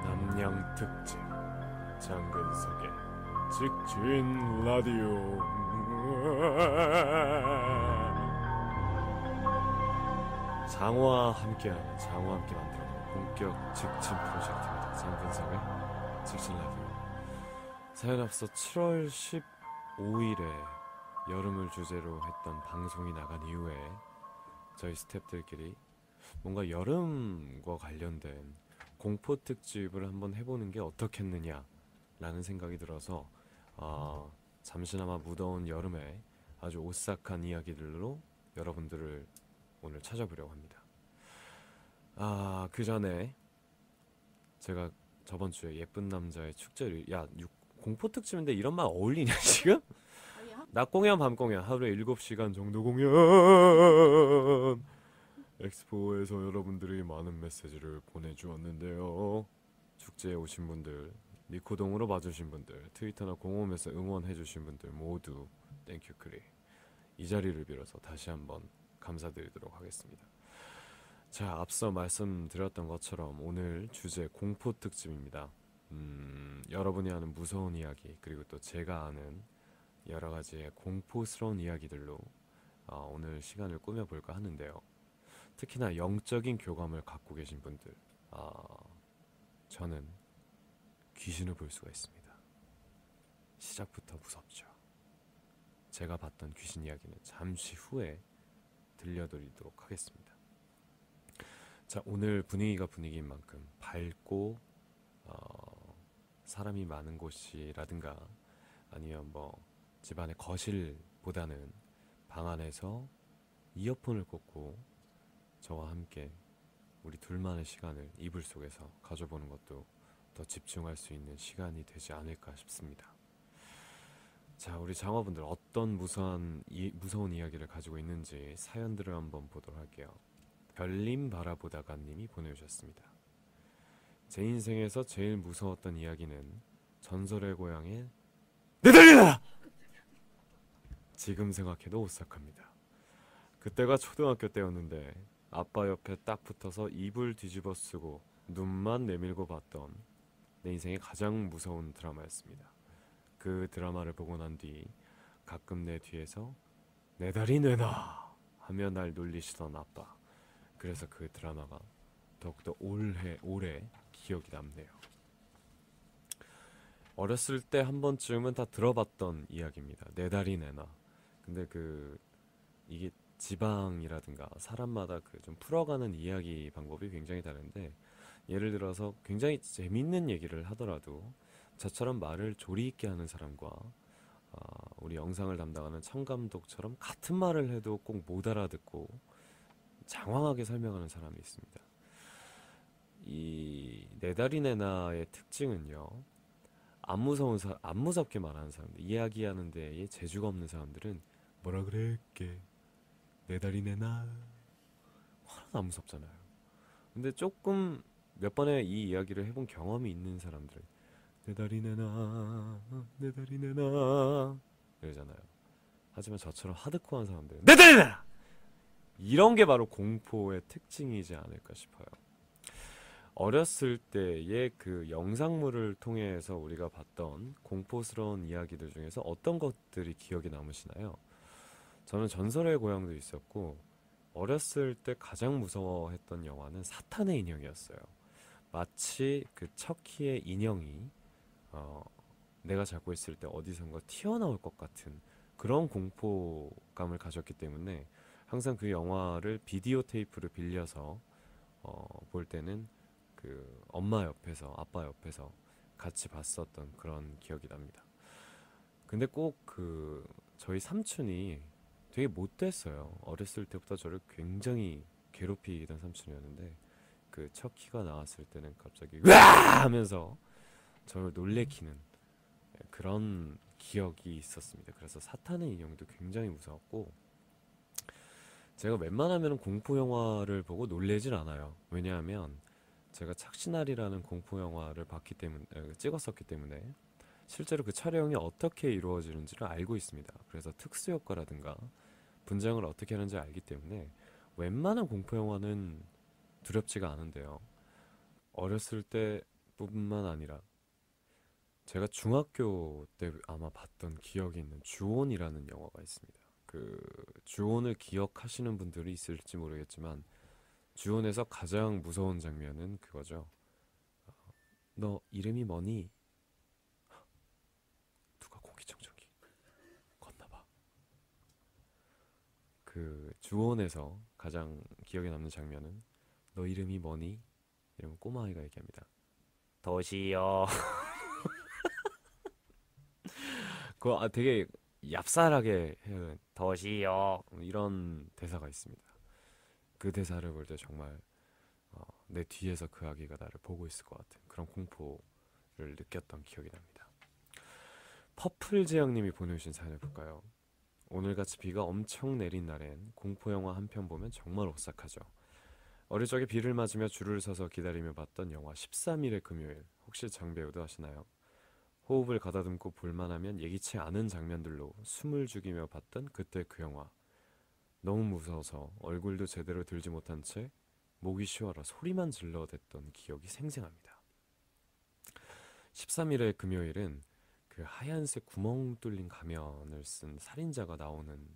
남양 특집 장근석의 직진 라디오. 장어와 함께하는 장어와 함께 만들어가는 본격 직진 프로젝트입니다. 장근석의 직진 라디오. 사연 앞서 7월 15일에 여름을 주제로 했던 방송이 나간 이후에 저희 스태프들끼리 뭔가 여름과 관련된 공포 특집을 한번 해보는 게 어떻겠느냐 라는 생각이 들어서 잠시나마 무더운 여름에 아주 오싹한 이야기들로 여러분들을 오늘 찾아보려고 합니다. 그 전에 제가 저번주에 예쁜 남자의 축제를 공포 특집인데 이런 말 어울리냐 지금? 낮 공연 밤 공연 하루에 7시간 정도 공연 엑스포에서 여러분들이 많은 메시지를 보내주었는데요. 축제에 오신 분들, 니코동으로 봐주신 분들, 트위터나 공홈에서 응원해주신 분들 모두 땡큐 크리. 이 자리를 빌어서 다시 한번 감사드리도록 하겠습니다. 자, 앞서 말씀드렸던 것처럼 오늘 주제 공포 특집입니다. 여러분이 아는 무서운 이야기, 그리고 또 제가 아는 여러가지의 공포스러운 이야기들로 오늘 시간을 꾸며볼까 하는데요. 특히나 영적인 교감을 갖고 계신 분들, 저는 귀신을 볼 수가 있습니다. 시작부터 무섭죠. 제가 봤던 귀신 이야기는 잠시 후에 들려드리도록 하겠습니다. 자, 오늘 분위기가 분위기인 만큼 밝고 사람이 많은 곳이라든가 아니면 뭐 집안의 거실보다는 방 안에서 이어폰을 꽂고 저와 함께 우리 둘만의 시간을 이불 속에서 가져보는 것도 더 집중할 수 있는 시간이 되지 않을까 싶습니다. 자, 우리 장어분들 어떤 무서운 이야기를 가지고 있는지 사연들을 한번 보도록 할게요. 별님 바라보다가 님이 보내주셨습니다. 제 인생에서 제일 무서웠던 이야기는 전설의 고향의 네덜리나! 지금 생각해도 오싹합니다. 그때가 초등학교 때였는데 아빠 옆에 딱 붙어서 이불 뒤집어 쓰고 눈만 내밀고 봤던 내 인생의 가장 무서운 드라마였습니다. 그 드라마를 보고 난 뒤 가끔 내 뒤에서 내 다리 내놔 하며 날 놀리시던 아빠. 그래서 그 드라마가 더욱더 오래 기억이 남네요. 어렸을 때 한 번쯤은 다 들어봤던 이야기입니다. 내 다리 내놔. 근데 이게 지방이라든가 사람마다 좀 풀어가는 이야기 방법이 굉장히 다른데, 예를 들어서 굉장히 재밌는 얘기를 하더라도 저처럼 말을 조리 있게 하는 사람과 우리 영상을 담당하는 청감독처럼 같은 말을 해도 꼭 못 알아듣고 장황하게 설명하는 사람이 있습니다. 이 내 다리 내놔의 특징은요, 안 무섭게 말하는 사람들, 이야기하는 데에 재주가 없는 사람들은 뭐라 그랬게 내 다리 내놔 하나도 안 무섭잖아요. 근데 조금 몇 번의 이 이야기를 해본 경험이 있는 사람들은 내 다리 내놔 내 다리 내놔 이러잖아요. 하지만 저처럼 하드코어한 사람들은 내 다리 내놔! 이런 게 바로 공포의 특징이지 않을까 싶어요. 어렸을 때의 그 영상물을 통해서 우리가 봤던 공포스러운 이야기들 중에서 어떤 것들이 기억에 남으시나요? 저는 전설의 고향도 있었고, 어렸을 때 가장 무서워했던 영화는 사탄의 인형이었어요. 마치 그 척키의 인형이 내가 자고 있을 때 어디선가 튀어나올 것 같은 그런 공포감을 가졌기 때문에 항상 그 영화를 비디오 테이프를 빌려서 볼 때는 그 엄마 옆에서 아빠 옆에서 같이 봤었던 그런 기억이 납니다. 근데 꼭 저희 삼촌이 되게 못됐어요. 어렸을 때부터 저를 굉장히 괴롭히던 삼촌이었는데, 그 척키가 나왔을 때는 갑자기 으아! 하면서 저를 놀래키는 그런 기억이 있었습니다. 그래서 사탄의 인형도 굉장히 무서웠고 제가 웬만하면 공포 영화를 보고 놀래질 않아요. 왜냐하면 제가 착신알이라는 공포 영화를 찍었었기 때문에 실제로 그 촬영이 어떻게 이루어지는지를 알고 있습니다. 그래서 특수 효과라든가 분장을 어떻게 하는지 알기 때문에 웬만한 공포 영화는 두렵지가 않은데요. 어렸을 때뿐만 아니라 제가 중학교 때 아마 봤던 기억이 있는 주온이라는 영화가 있습니다. 그 주온을 기억하시는 분들이 있을지 모르겠지만 주온에서 가장 무서운 장면은 그거죠. 너 이름이 뭐니? 누가 공기청정기 걷나봐. 그 주온에서 가장 기억에 남는 장면은 너 이름이 뭐니? 이러면 꼬마아이가 얘기합니다. 도시요. 그거 되게 얍살하게 해요. 도시요. 이런 대사가 있습니다. 그 대사를 볼 때 정말 내 뒤에서 그 아기가 나를 보고 있을 것 같은 그런 공포를 느꼈던 기억이 납니다. 퍼플제형님이 보내주신 사연을 볼까요? 오늘같이 비가 엄청 내린 날엔 공포영화 한 편 보면 정말 오싹하죠. 어릴 적에 비를 맞으며 줄을 서서 기다리며 봤던 영화 13일의 금요일. 혹시 장배우도 아시나요? 호흡을 가다듬고 볼만하면 예기치 않은 장면들로 숨을 죽이며 봤던 그때 그 영화. 너무 무서워서 얼굴도 제대로 들지 못한 채 목이 쉬어라 소리만 질러댔던 기억이 생생합니다. 13일의 금요일은 그 하얀색 구멍 뚫린 가면을 쓴 살인자가 나오는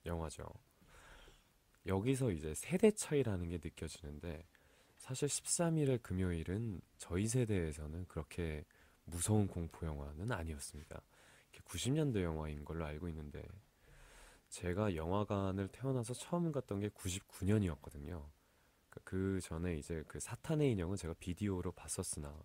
영화죠. 여기서 이제 세대 차이라는 게 느껴지는데 사실 13일의 금요일은 저희 세대에서는 그렇게 무서운 공포 영화는 아니었습니다. 90년대 영화인 걸로 알고 있는데 제가 영화관을 태어나서 처음 갔던 게 99년이었거든요. 그 전에 이제 그 사탄의 인형은 제가 비디오로 봤었으나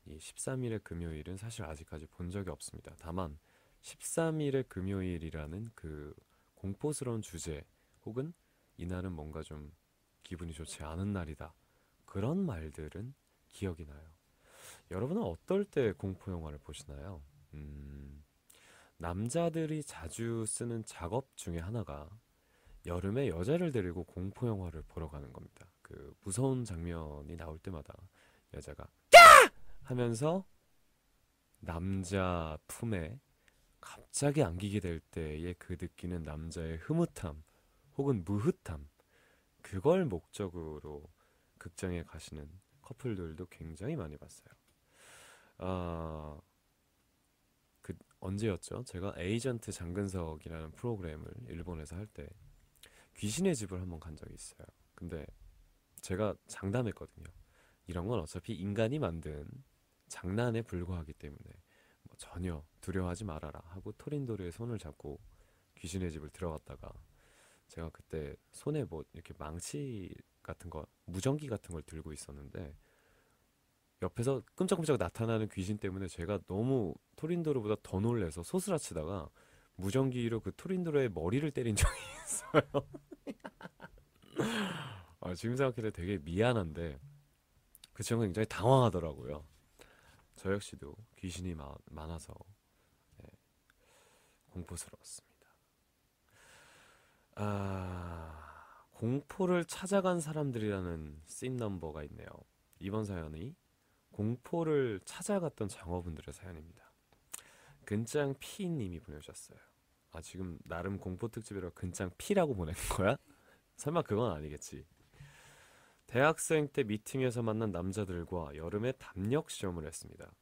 이 13일의 금요일은 사실 아직까지 본 적이 없습니다. 다만 13일의 금요일이라는 그 공포스러운 주제 혹은 이날은 뭔가 좀 기분이 좋지 않은 날이다. 그런 말들은 기억이 나요. 여러분은 어떨 때 공포 영화를 보시나요? 남자들이 자주 쓰는 작업 중에 하나가 여름에 여자를 데리고 공포 영화를 보러 가는 겁니다. 그 무서운 장면이 나올 때마다 여자가 하면서 남자 품에 갑자기 안기게 될 때의 그 느끼는 남자의 흐뭇함 혹은 무흐함 그걸 목적으로 극장에 가시는 커플들도 굉장히 많이 봤어요. 아, 그 언제였죠? 제가 에이전트 장근석이라는 프로그램을 일본에서 할 때 귀신의 집을 한번 간 적이 있어요. 근데 제가 장담했거든요. 이런 건 어차피 인간이 만든 장난에 불과하기 때문에 뭐 전혀 두려워하지 말아라 하고 토린도르의 손을 잡고 귀신의 집을 들어갔다가 제가 그때 손에 뭐 이렇게 망치 같은 거 무전기 같은 걸 들고 있었는데 옆에서 끔짝끔짝 나타나는 귀신 때문에 제가 너무 토린도르보다 더 놀래서 소스라치다가 무전기로 그 토린도르의 머리를 때린 적이 있어요. 지금 생각해도 되게 미안한데 그 친구가 굉장히 당황하더라고요. 저 역시도 귀신이 많아서 네, 공포스러웠습니다. 공포를 찾아간 사람들이라는 씬 넘버가 있네요. 이번 사연이 공포를 찾아갔던 장어분들의 사연입니다. 근짱 피님이 보내주셨어요. 지금 나름 공포 특집이라 근짱 피라고 보낸 거야? 설마 그건 아니겠지. 대학생 때 미팅에서 만난 남자들과 여름에 담력 시험을 했습니다.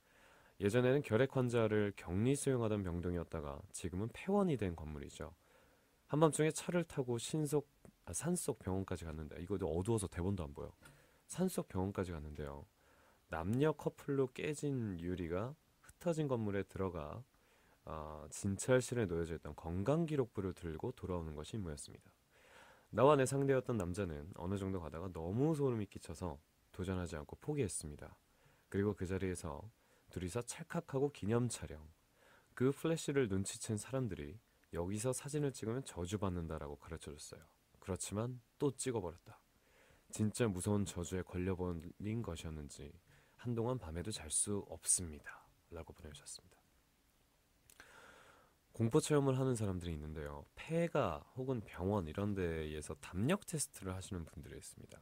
예전에는 결핵 환자를 격리 수용하던 병동이었다가 지금은 폐원이 된 건물이죠. 한밤중에 차를 타고 산속 병원까지 갔는데 이거 어두워서 대본도 안 보여. 산속 병원까지 갔는데요. 남녀 커플로 깨진 유리가 흩어진 건물에 들어가 진찰실에 놓여져 있던 건강기록부를 들고 돌아오는 것이 임무였습니다. 나와 내 상대였던 남자는 어느 정도 가다가 너무 소름이 끼쳐서 도전하지 않고 포기했습니다. 그리고 그 자리에서 둘이서 찰칵하고 기념 촬영. 그 플래시를 눈치챈 사람들이 여기서 사진을 찍으면 저주받는다라고 가르쳐줬어요. 그렇지만 또 찍어버렸다. 진짜 무서운 저주에 걸려버린 것이었는지 한동안 밤에도 잘 수 없습니다. 라고 보내주셨습니다. 공포 체험을 하는 사람들이 있는데요. 폐가 혹은 병원 이런 데에서 담력 테스트를 하시는 분들이 있습니다.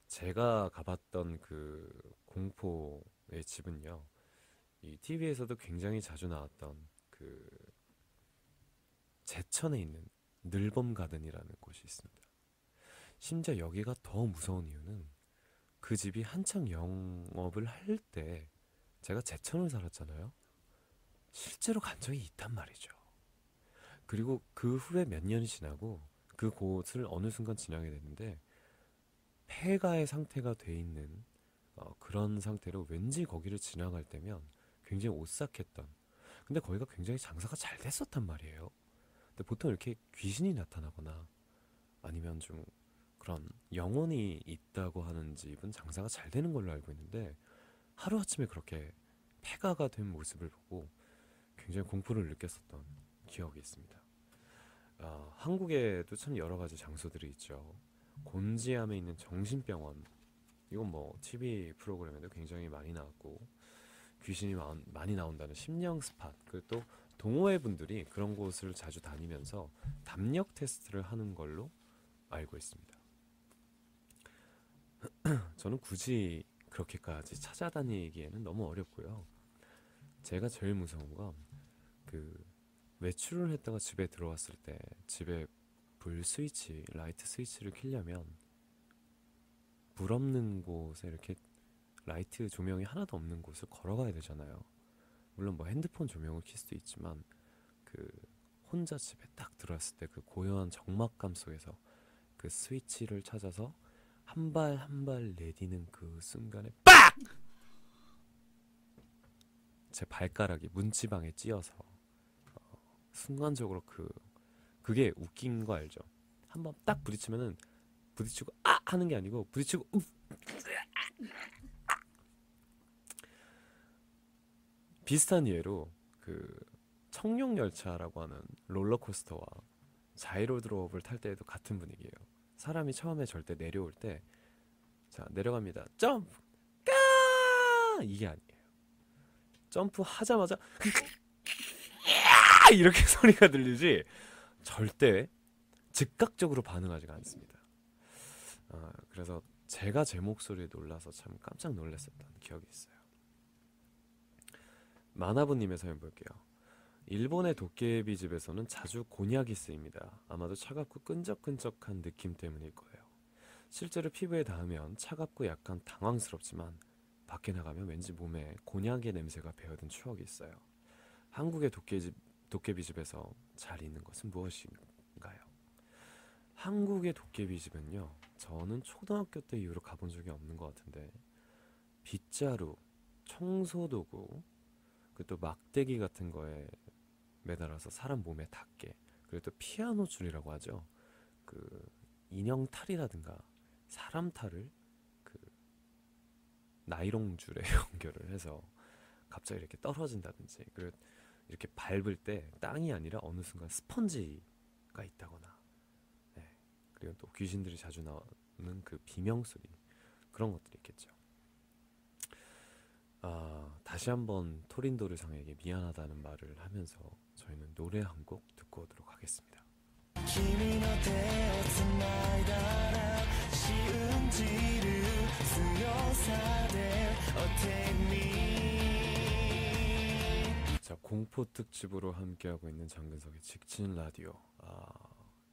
제가 가봤던 그 공포의 집은요. 이 TV에서도 굉장히 자주 나왔던 그 제천에 있는 늘범 가든이라는 곳이 있습니다. 심지어 여기가 더 무서운 이유는 그 집이 한창 영업을 할 때 제가 제천을 살았잖아요. 실제로 간 적이 있단 말이죠. 그리고 그 후에 몇 년이 지나고 그 곳을 어느 순간 지나게 됐는데 폐가의 상태가 돼 있는 그런 상태로 왠지 거기를 지나갈 때면 굉장히 오싹했던, 근데 거기가 굉장히 장사가 잘 됐었단 말이에요. 근데 보통 이렇게 귀신이 나타나거나 아니면 좀 그런 영혼이 있다고 하는 집은 장사가 잘 되는 걸로 알고 있는데 하루아침에 그렇게 폐가가 된 모습을 보고 굉장히 공포를 느꼈었던 기억이 있습니다. 한국에도 참 여러 가지 장소들이 있죠. 곤지암에 있는 정신병원, 이건 뭐 TV 프로그램에도 굉장히 많이 나왔고 귀신이 많이 나온다는 심령 스팟, 그리고 또 동호회 분들이 그런 곳을 자주 다니면서 담력 테스트를 하는 걸로 알고 있습니다. 저는 굳이 그렇게까지 찾아다니기에는 너무 어렵고요. 제가 제일 무서운 건 그 외출을 했다가 집에 들어왔을 때 집에 불 스위치, 라이트 스위치를 켜려면 불 없는 곳에 이렇게 라이트 조명이 하나도 없는 곳을 걸어가야 되잖아요. 물론 뭐 핸드폰 조명을 켤 수도 있지만 그 혼자 집에 딱 들어왔을 때 그 고요한 적막감 속에서 그 스위치를 찾아서 한 발 한 발 내디는 그 순간에 빡! 제 발가락이 문지방에 찧어서 순간적으로 그게 웃긴 거 알죠? 한번 딱 부딪히면은 부딪히고 아 하는 게 아니고 부딪히고 비슷한 예로 그 청룡열차라고 하는 롤러코스터와 자이로 드롭을 탈 때에도 같은 분위기예요. 사람이 처음에 절대 내려올 때 자 내려갑니다. 점프! 까! 이게 아니에요. 점프 하자마자 이렇게 소리가 들리지 절대 즉각적으로 반응하지가 않습니다. 그래서 제가 제 목소리에 놀라서 참 깜짝 놀랐었던 기억이 있어요. 마나부님의 사연 볼게요. 일본의 도깨비 집에서는 자주 곤약이 쓰입니다. 아마도 차갑고 끈적끈적한 느낌 때문일 거예요. 실제로 피부에 닿으면 차갑고 약간 당황스럽지만 밖에 나가면 왠지 몸에 곤약의 냄새가 배어든 추억이 있어요. 한국의 도깨비 집에서 잘 있는 것은 무엇인가요? 한국의 도깨비 집은요, 저는 초등학교 때 이후로 가본 적이 없는 것 같은데 빗자루, 청소도구, 그 또 막대기 같은 거에 매달아서 사람 몸에 닿게, 그리고 또 피아노 줄이라고 하죠. 그 인형 탈이라든가 사람 탈을 그 나이롱 줄에 연결을 해서 갑자기 이렇게 떨어진다든지, 그리고 이렇게 밟을 때 땅이 아니라 어느 순간 스펀지가 있다거나, 네. 그리고 또 귀신들이 자주 나오는 그 비명 소리, 그런 것들이 있겠죠. 다시 한번 토린도르상에게 미안하다는 말을 하면서 저희는 노래 한 곡 듣고 오도록 하겠습니다. 자, 공포 특집으로 함께하고 있는 장근석의 직진 라디오.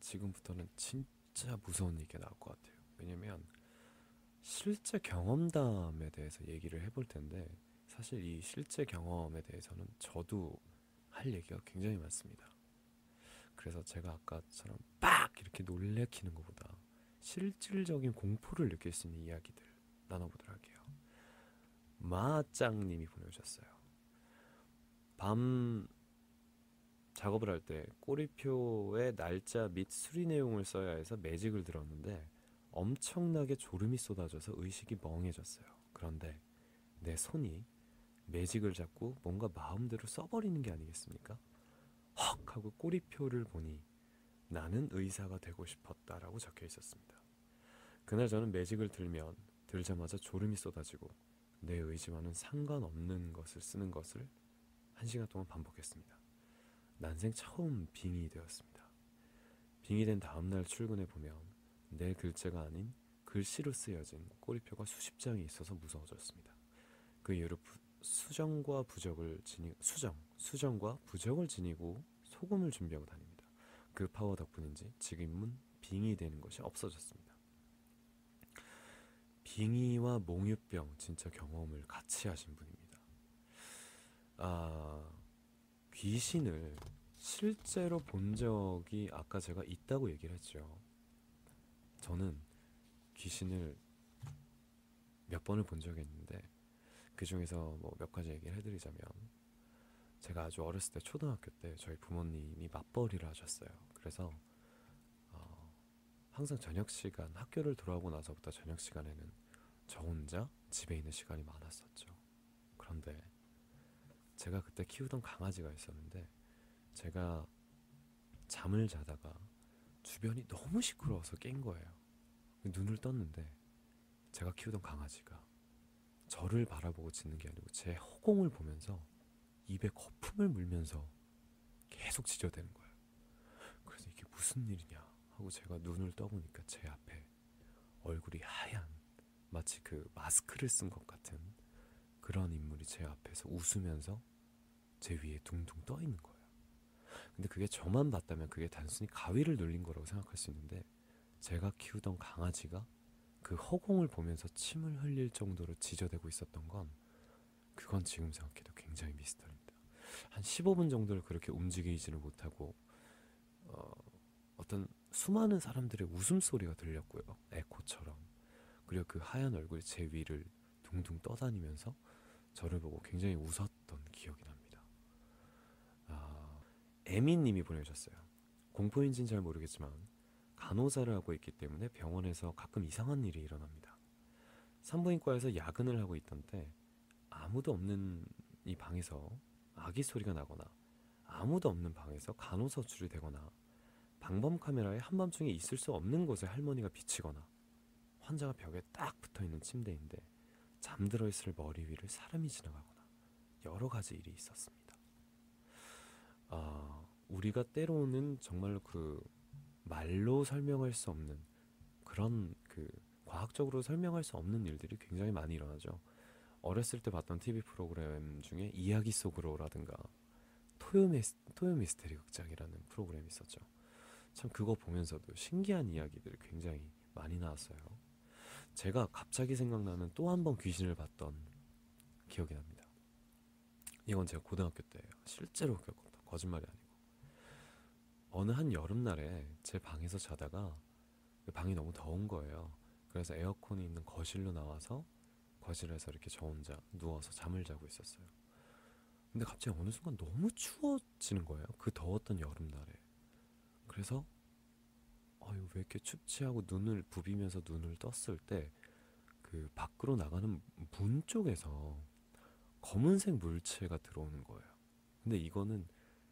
지금부터는 진짜 무서운 얘기가 나올 것 같아요. 왜냐면 실제 경험담에 대해서 얘기를 해볼 텐데 사실 이 실제 경험에 대해서는 저도 할 얘기가 굉장히 많습니다. 그래서 제가 아까처럼 빡 이렇게 놀래키는 것보다 실질적인 공포를 느낄 수 있는 이야기들 나눠보도록 할게요. 마짱님이 보내주셨어요. 밤 작업을 할 때 꼬리표에 날짜 및 수리 내용을 써야 해서 매직을 들었는데 엄청나게 졸음이 쏟아져서 의식이 멍해졌어요. 그런데 내 손이 매직을 잡고 뭔가 마음대로 써버리는 게 아니겠습니까? 헉 하고 꼬리표를 보니 나는 의사가 되고 싶었다라고 적혀 있었습니다. 그날 저는 매직을 들자마자 졸음이 쏟아지고 내 의지와는 상관없는 것을 쓰는 것을 1시간 동안 반복했습니다. 난생 처음 빙이 되었습니다. 빙이 된 다음날 출근해 보면 내 글자가 아닌 글씨로 쓰여진 꼬리표가 수십 장이 있어서 무서워졌습니다. 그 이후로 수정과 부적을 지니고 소금을 준비하고 다닙니다. 그 파워 덕분인지 지금은 빙이 되는 것이 없어졌습니다. 빙의와 몽유병 진짜 경험을 같이 하신 분입니다. 아, 귀신을 실제로 본 적이 아까 제가 있다고 얘기를 했죠. 저는 귀신을 몇 번을 본 적이 있는데 그 중에서 뭐 몇 가지 얘기를 해드리자면 제가 아주 어렸을 때 초등학교 때 저희 부모님이 맞벌이를 하셨어요. 그래서 어, 항상 저녁 시간 학교를 돌아오고 나서부터 저녁 시간에는 저 혼자 집에 있는 시간이 많았었죠. 그런데 제가 그때 키우던 강아지가 있었는데 제가 잠을 자다가 주변이 너무 시끄러워서 깬 거예요. 눈을 떴는데 제가 키우던 강아지가 저를 바라보고 짖는 게 아니고 제 허공을 보면서 입에 거품을 물면서 계속 짖어대는 거예요. 그래서 이게 무슨 일이냐 하고 제가 눈을 떠보니까 제 앞에 얼굴이 하얀 마치 그 마스크를 쓴 것 같은 그런 인물이 제 앞에서 웃으면서 제 위에 둥둥 떠 있는 거예요. 근데 그게 저만 봤다면 그게 단순히 가위를 눌린 거라고 생각할 수 있는데 제가 키우던 강아지가 그 허공을 보면서 침을 흘릴 정도로 짖어대고 있었던 건 그건 지금 생각해도 굉장히 미스터리입니다. 한 15분 정도를 그렇게 움직이지를 못하고 어, 어떤 수많은 사람들의 웃음소리가 들렸고요. 에코처럼. 그리고 그 하얀 얼굴이 제 위를 둥둥 떠다니면서 저를 보고 굉장히 웃었던 기억이 납니다. 에미님이 보내주셨어요. 공포인지는 잘 모르겠지만 간호사를 하고 있기 때문에 병원에서 가끔 이상한 일이 일어납니다. 산부인과에서 야근을 하고 있던 때 아무도 없는 이 방에서 아기 소리가 나거나 아무도 없는 방에서 간호사 줄이 되거나 방범 카메라에 한밤중에 있을 수 없는 곳에 할머니가 비치거나 환자가 벽에 딱 붙어있는 침대인데 잠들어 있을 머리 위를 사람이 지나가거나 여러 가지 일이 있었습니다. 우리가 때로는 정말로 그 말로 설명할 수 없는 그런 그 과학적으로 설명할 수 없는 일들이 굉장히 많이 일어나죠. 어렸을 때 봤던 TV 프로그램 중에 이야기 속으로라든가 토요 미스테리 극장이라는 프로그램이 있었죠. 참 그거 보면서도 신기한 이야기들이 굉장히 많이 나왔어요. 제가 갑자기 생각나는 또 한 번 귀신을 봤던 기억이 납니다. 이건 제가 고등학교 때예요. 실제로 겪었다. 거짓말이 아니고. 어느 한 여름날에 제 방에서 자다가 그 방이 너무 더운 거예요. 그래서 에어컨이 있는 거실로 나와서 거실에서 이렇게 저 혼자 누워서 잠을 자고 있었어요. 근데 갑자기 어느 순간 너무 추워지는 거예요. 그 더웠던 여름날에. 그래서 왜 이렇게 춥지 하고 눈을 부비면서 눈을 떴을 때 그 밖으로 나가는 문 쪽에서 검은색 물체가 들어오는 거예요. 근데 이거는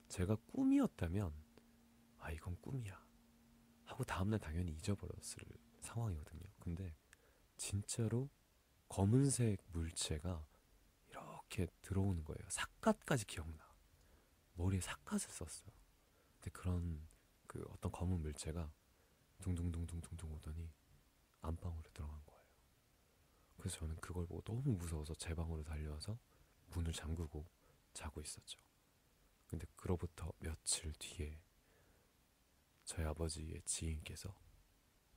제가 꿈이었다면 이건 꿈이야 하고 다음날 당연히 잊어버렸을 상황이거든요. 근데 진짜로 검은색 물체가 이렇게 들어오는 거예요. 삿갓까지 기억나. 머리에 삿갓을 썼어요. 근데 그런 그 어떤 검은 물체가 둥둥둥둥둥둥 오더니 안방으로 들어간 거예요. 그래서 저는 그걸 보고 너무 무서워서 제 방으로 달려와서 문을 잠그고 자고 있었죠. 근데 그로부터 며칠 뒤에 저희 아버지의 지인께서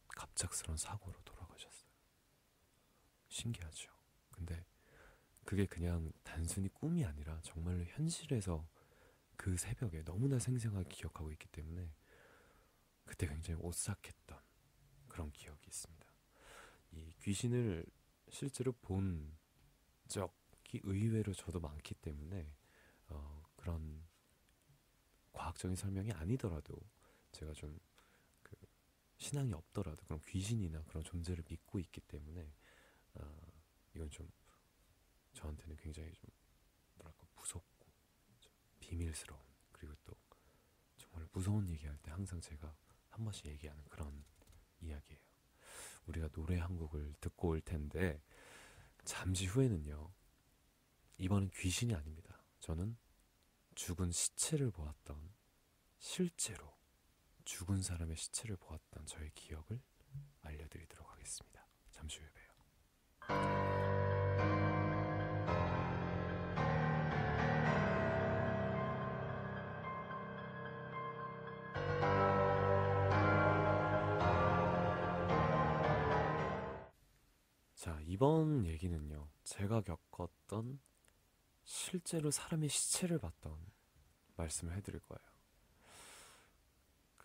갑작스런 사고로 돌아가셨어요. 신기하죠. 근데 그게 그냥 단순히 꿈이 아니라 정말로 현실에서 그 새벽에 너무나 생생하게 기억하고 있기 때문에 그때 굉장히 오싹했던 그런 기억이 있습니다. 이 귀신을 실제로 본 적이 의외로 저도 많기 때문에 그런 과학적인 설명이 아니더라도 제가 좀 그 신앙이 없더라도 그런 귀신이나 그런 존재를 믿고 있기 때문에 이건 좀 저한테는 굉장히 좀 뭐랄까 무섭고 좀 비밀스러운 그리고 또 정말 무서운 얘기할 때 항상 제가 한 번씩 얘기하는 그런 이야기예요. 우리가 노래 한 곡을 듣고 올 텐데 잠시 후에는요. 이번엔 귀신이 아닙니다. 저는 죽은 시체를 보았던 실제로 죽은 사람의 시체를 보았던 저의 기억을 알려드리도록 하겠습니다. 잠시 후에 봬요. 자, 이번 얘기는요, 제가 겪었던 실제로 사람의 시체를 봤던 말씀을 해드릴 거예요.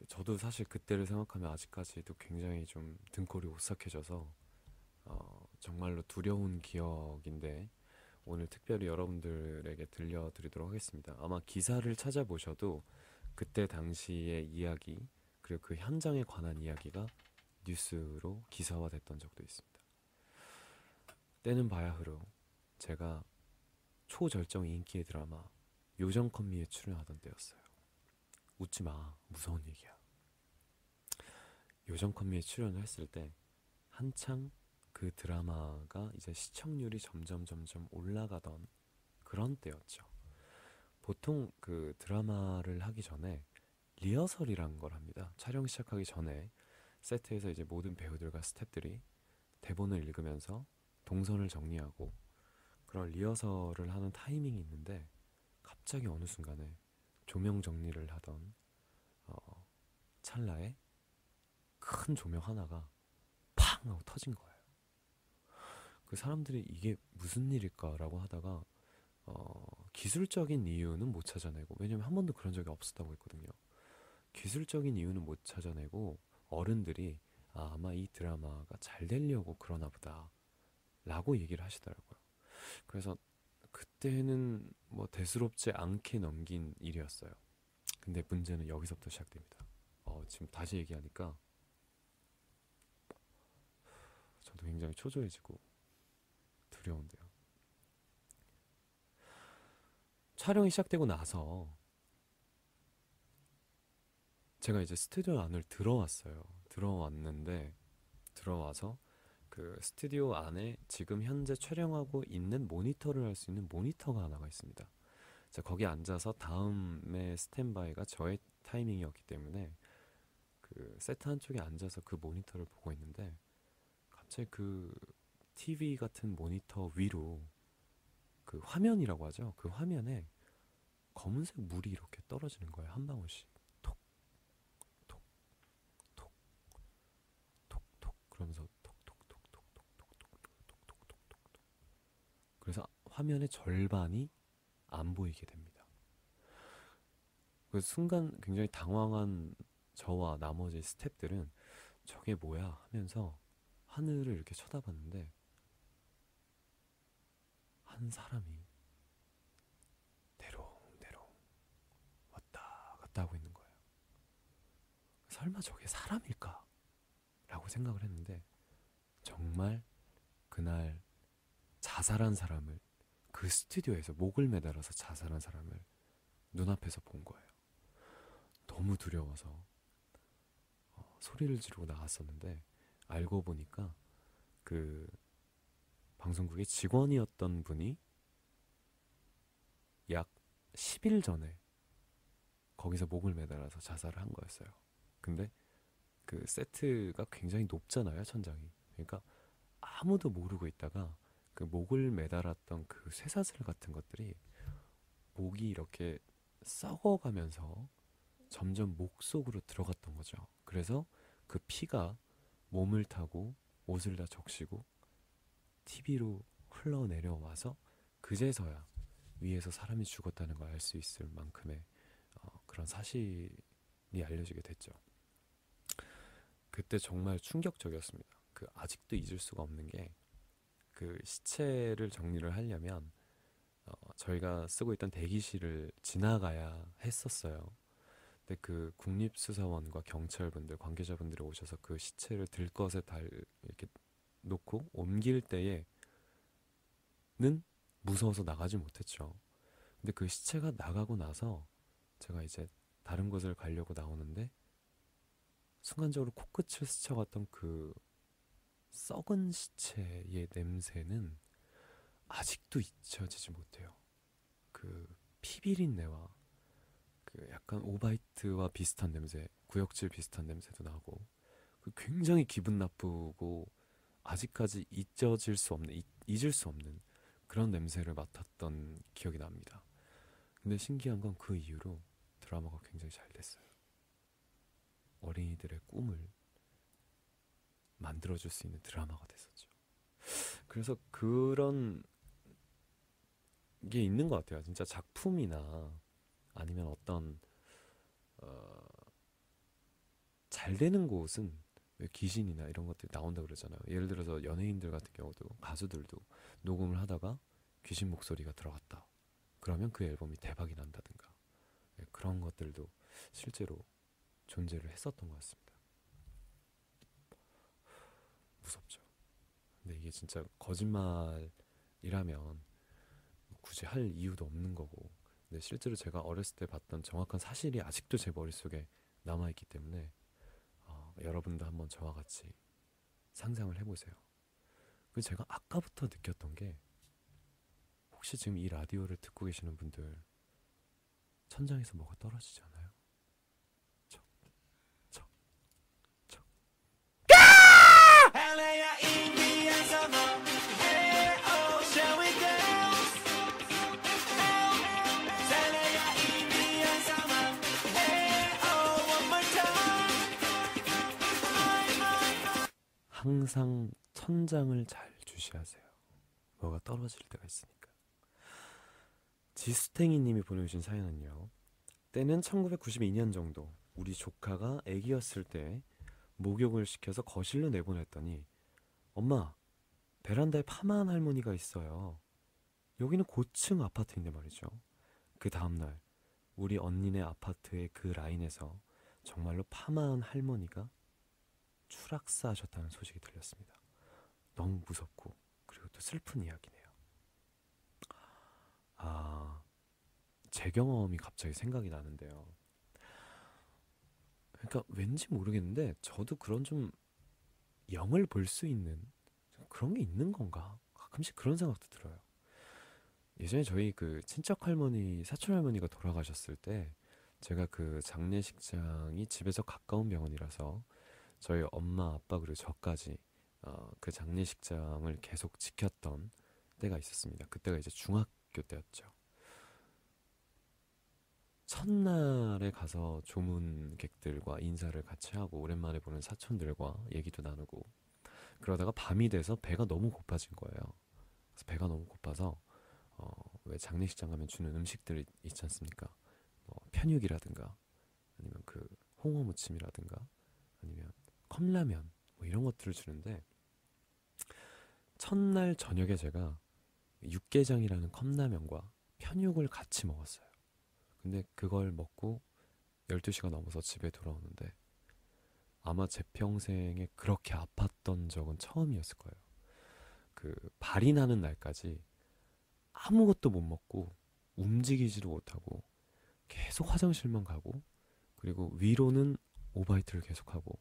저도 사실 그때를 생각하면 아직까지도 굉장히 좀 등골이 오싹해져서 정말로 두려운 기억인데 오늘 특별히 여러분들에게 들려드리도록 하겠습니다. 아마 기사를 찾아보셔도 그때 당시의 이야기 그리고 그 현장에 관한 이야기가 뉴스로 기사화됐던 적도 있습니다. 때는 바야흐로 제가 초절정 인기의 드라마 요정컨미에 출연하던 때였어요. 웃지 마, 무서운 얘기야. 요정컨미에 출연을 했을 때 한창 그 드라마가 이제 시청률이 점점 올라가던 그런 때였죠. 보통 그 드라마를 하기 전에 리허설이란 걸 합니다. 촬영 시작하기 전에 세트에서 이제 모든 배우들과 스태프들이 대본을 읽으면서 동선을 정리하고 그런 리허설을 하는 타이밍이 있는데 갑자기 어느 순간에 조명 정리를 하던 찰나에 큰 조명 하나가 팡 하고 터진 거예요. 그 사람들이 이게 무슨 일일까라고 하다가 기술적인 이유는 못 찾아내고, 왜냐면 한 번도 그런 적이 없었다고 했거든요. 기술적인 이유는 못 찾아내고 어른들이 아마 이 드라마가 잘 되려고 그러나 보다 라고 얘기를 하시더라고요. 그래서 그때는 뭐 대수롭지 않게 넘긴 일이었어요. 근데 문제는 여기서부터 시작됩니다. 지금 다시 얘기하니까 저도 굉장히 초조해지고 두려운데요. 촬영이 시작되고 나서 제가 이제 스튜디오 안을 들어왔어요. 들어와서 그 스튜디오 안에 지금 현재 촬영하고 있는 모니터를 할 수 있는 모니터가 하나가 있습니다. 자, 거기 앉아서 다음에 스탠바이가 저의 타이밍이었기 때문에 그 세트 한쪽에 앉아서 그 모니터를 보고 있는데 갑자기 그 TV 같은 모니터 위로 그 화면이라고 하죠. 그 화면에 검은색 물이 이렇게 떨어지는 거예요. 한 방울씩. 톡, 톡, 톡, 톡, 톡. 그러면서 톡, 톡, 톡, 톡, 톡, 톡, 톡, 톡, 톡, 톡, 톡, 톡. 그래서 화면의 절반이 안 보이게 됩니다. 그 순간 굉장히 당황한 저와 나머지 스태프들은 저게 뭐야 하면서 하늘을 이렇게 쳐다봤는데 한 사람이 대롱대롱 왔다 갔다 하고 있는 거예요. 설마 저게 사람일까? 라고 생각을 했는데 정말 그날 자살한 사람을, 그 스튜디오에서 목을 매달아서 자살한 사람을 눈앞에서 본 거예요. 너무 두려워서 소리를 지르고 나갔었는데 알고 보니까 그 방송국의 직원이었던 분이 약 10일 전에 거기서 목을 매달아서 자살을 한 거였어요. 근데 그 세트가 굉장히 높잖아요, 천장이. 그러니까 아무도 모르고 있다가 그 목을 매달았던 그 쇠사슬 같은 것들이 목이 이렇게 썩어가면서 점점 목 속으로 들어갔던 거죠. 그래서 그 피가 몸을 타고 옷을 다 적시고 TV로 흘러내려와서 그제서야 위에서 사람이 죽었다는 걸 알 수 있을 만큼의 그런 사실이 알려지게 됐죠. 그때 정말 충격적이었습니다. 그 아직도 잊을 수가 없는 게 그 시체를 정리를 하려면 저희가 쓰고 있던 대기실을 지나가야 했었어요. 근데 그 국립수사원과 경찰분들, 관계자분들이 오셔서 그 시체를 들것에 이렇게 놓고 옮길 때에는 무서워서 나가지 못했죠. 근데 그 시체가 나가고 나서 제가 이제 다른 곳을 가려고 나오는데 순간적으로 코끝을 스쳐갔던 그 썩은 시체의 냄새는 아직도 잊혀지지 못해요. 그 피비린내와 그 약간 약간 오바이트와 비슷한 냄새, 구역질 비슷한 냄새도 나고 굉장히 기분 나쁘고 아직까지 잊을 수 없는 그런 냄새를 맡았던 기억이 납니다. 근데 신기한 건 그 이후로 드라마가 굉장히 잘 됐어요. 어린이들의 꿈을 만들어줄 수 있는 드라마가 됐었죠. 그래서 그런 게 있는 것 같아요. 진짜 작품이나 아니면 어떤 잘 되는 곳은 왜 귀신이나 이런 것들이 나온다 그러잖아요. 예를 들어서 연예인들 같은 경우도 가수들도 녹음을 하다가 귀신 목소리가 들어갔다. 그러면 그 앨범이 대박이 난다든가 그런 것들도 실제로 존재를 했었던 것 같습니다. 무섭죠. 근데 이게 진짜 거짓말이라면 굳이 할 이유도 없는 거고, 근데 실제로 제가 어렸을 때 봤던 정확한 사실이 아직도 제 머릿속에 남아있기 때문에 여러분도 한번 저와 같이 상상을 해보세요. 그리고 제가 아까부터 느꼈던 게, 혹시 지금 이 라디오를 듣고 계시는 분들 천장에서 뭐가 떨어지지 않아요? 척, 척, 척. 항상 천장을 잘 주시하세요. 뭐가 떨어질 때가 있으니까. 지스탱이님이 보내주신 사연은요. 때는 1992년 정도, 우리 조카가 애기였을 때 목욕을 시켜서 거실로 내보냈더니 엄마, 베란다에 파마한 할머니가 있어요. 여기는 고층 아파트인데 말이죠. 그 다음날 우리 언니네 아파트의 그 라인에서 정말로 파마한 할머니가 추락사하셨다는 소식이 들렸습니다. 너무 무섭고 그리고 또 슬픈 이야기네요. 제 경험이 갑자기 생각이 나는데요. 그러니까 왠지 모르겠는데 저도 그런 좀 영을 볼 수 있는 그런 게 있는 건가? 가끔씩 그런 생각도 들어요. 예전에 저희 그 친척 할머니, 사촌 할머니가 돌아가셨을 때 제가 그 장례식장이 집에서 가까운 병원이라서 저희 엄마, 아빠 그리고 저까지 그 장례식장을 계속 지켰던 때가 있었습니다. 그때가 이제 중학교 때였죠. 첫날에 가서 조문객들과 인사를 같이 하고 오랜만에 보는 사촌들과 얘기도 나누고 그러다가 밤이 돼서 배가 너무 고파진 거예요. 그래서 배가 너무 고파서 왜 장례식장 가면 주는 음식들 있지 않습니까? 편육이라든가 아니면 그 홍어 무침이라든가 아니면 컵라면 뭐 이런 것들을 주는데 첫날 저녁에 제가 육개장이라는 컵라면과 편육을 같이 먹었어요. 근데 그걸 먹고 12시가 넘어서 집에 돌아오는데 아마 제 평생에 그렇게 아팠던 적은 처음이었을 거예요. 그 발이 나는 날까지 아무것도 못 먹고 움직이지도 못하고 계속 화장실만 가고 그리고 위로는 오바이트를 계속하고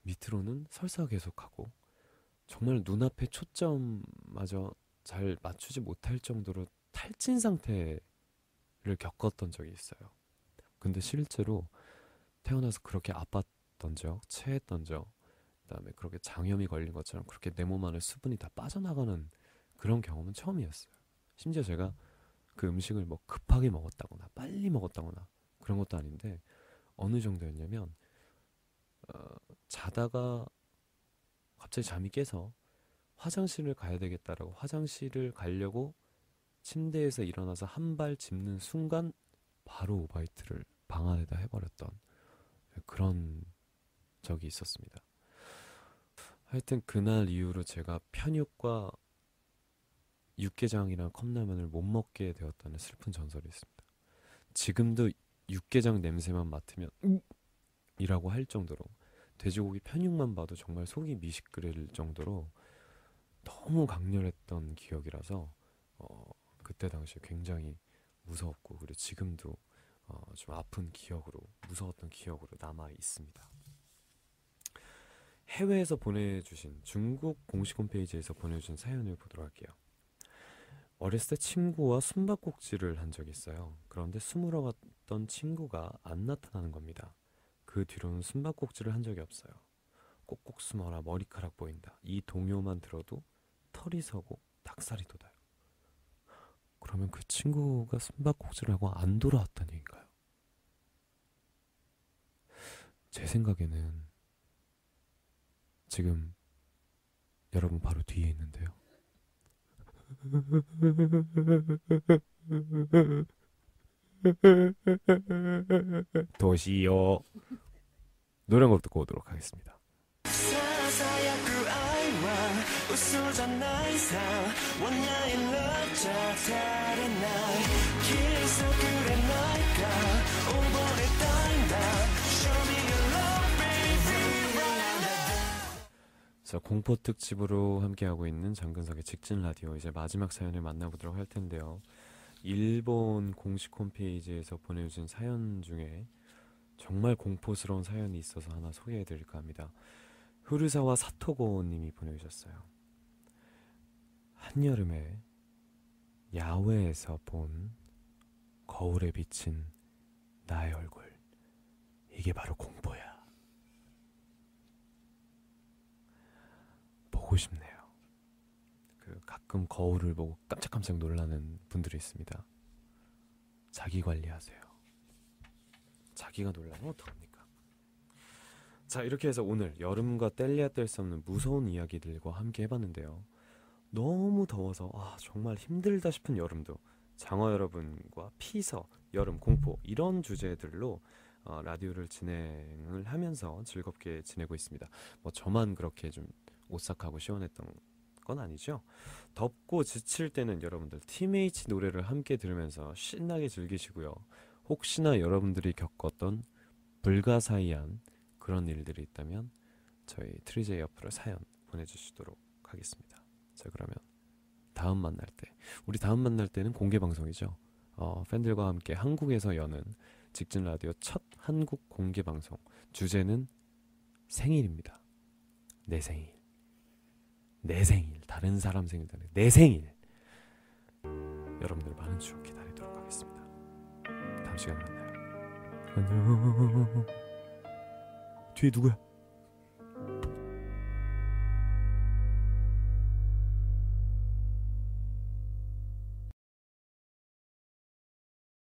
밑으로는 설사 계속하고 정말 눈앞에 초점마저 잘 맞추지 못할 정도로 탈진 상태를 겪었던 적이 있어요. 근데 실제로 태어나서 그렇게 아팠던 적, 체했던 적, 그다음에 그렇게 장염이 걸린 것처럼 그렇게 내 몸 안에 수분이 다 빠져나가는 그런 경험은 처음이었어요. 심지어 제가 그 음식을 뭐 급하게 먹었다거나 빨리 먹었다거나 그런 것도 아닌데 어느 정도였냐면 자다가 갑자기 잠이 깨서 화장실을 가야 되겠다라고 화장실을 가려고 침대에서 일어나서 한 발 짚는 순간 바로 오바이트를 방 안에다 해버렸던 그런 적이 있었습니다. 하여튼 그날 이후로 제가 편육과 육개장이랑 컵라면을 못 먹게 되었다는 슬픈 전설이 있습니다. 지금도 육개장 냄새만 맡으면 이라고 할 정도로 돼지고기 편육만 봐도 정말 속이 미식거릴 정도로 너무 강렬했던 기억이라서 그때 당시에 굉장히 무서웠고 그리고 지금도 좀 아픈 기억으로 무서웠던 기억으로 남아 있습니다. 해외에서 보내주신 중국 공식 홈페이지에서 보내주신 사연을 보도록 할게요. 어렸을 때 친구와 숨바꼭질을 한 적이 있어요. 그런데 있던 친구가 안 나타나는 겁니다. 그 뒤로는 숨바꼭질을 한 적이 없어요. 꼭꼭 숨어라 머리카락 보인다. 이 동요만 들어도 털이 서고 닭살이 돋아요. 그러면 그 친구가 숨바꼭질을 하고 안 돌아왔다는 얘기인가요? 제 생각에는 지금 여러분 바로 뒤에 있는데요. 도시요. 노래 한 곡 듣고 오도록 하겠습니다. 자, 공포 특집으로 함께하고 있는 장근석의 직진 라디오, 이제 마지막 사연을 만나보도록 할 텐데요. 일본 공식 홈페이지에서 보내주신 사연 중에 정말 공포스러운 사연이 있어서 하나 소개해드릴까 합니다. 후르사와 사토고 님이 보내주셨어요. 한여름에 야외에서 본 거울에 비친 나의 얼굴, 이게 바로 공포야. 보고 싶네요. 가끔 거울을 보고 깜짝깜짝 놀라는 분들이 있습니다. 자기 관리하세요. 자기가 놀라면 어떡합니까? 자, 이렇게 해서 오늘 여름과 뗄래야 뗄 수 없는 무서운 이야기들과 함께 해봤는데요. 너무 더워서 정말 힘들다 싶은 여름도 장어 여러분과 피서, 여름 공포 이런 주제들로 라디오를 진행을 하면서 즐겁게 지내고 있습니다. 뭐 저만 그렇게 좀 오싹하고 시원했던 건 아니죠. 덥고 지칠 때는 여러분들 팀H 노래를 함께 들으면서 신나게 즐기시고요. 혹시나 여러분들이 겪었던 불가사의한 그런 일들이 있다면 저희 트리제이 옆으로 사연 보내주시도록 하겠습니다. 자, 그러면 우리 다음 만날 때는 공개 방송이죠. 팬들과 함께 한국에서 여는 직진 라디오 첫 한국 공개 방송, 주제는 생일입니다. 내 생일. 다른 사람 생일도 아니고 내 생일. 여러분들 많은 추억 기다리도록 하겠습니다. 다음 시간에 만나요. 안녕. 뒤에 누구야?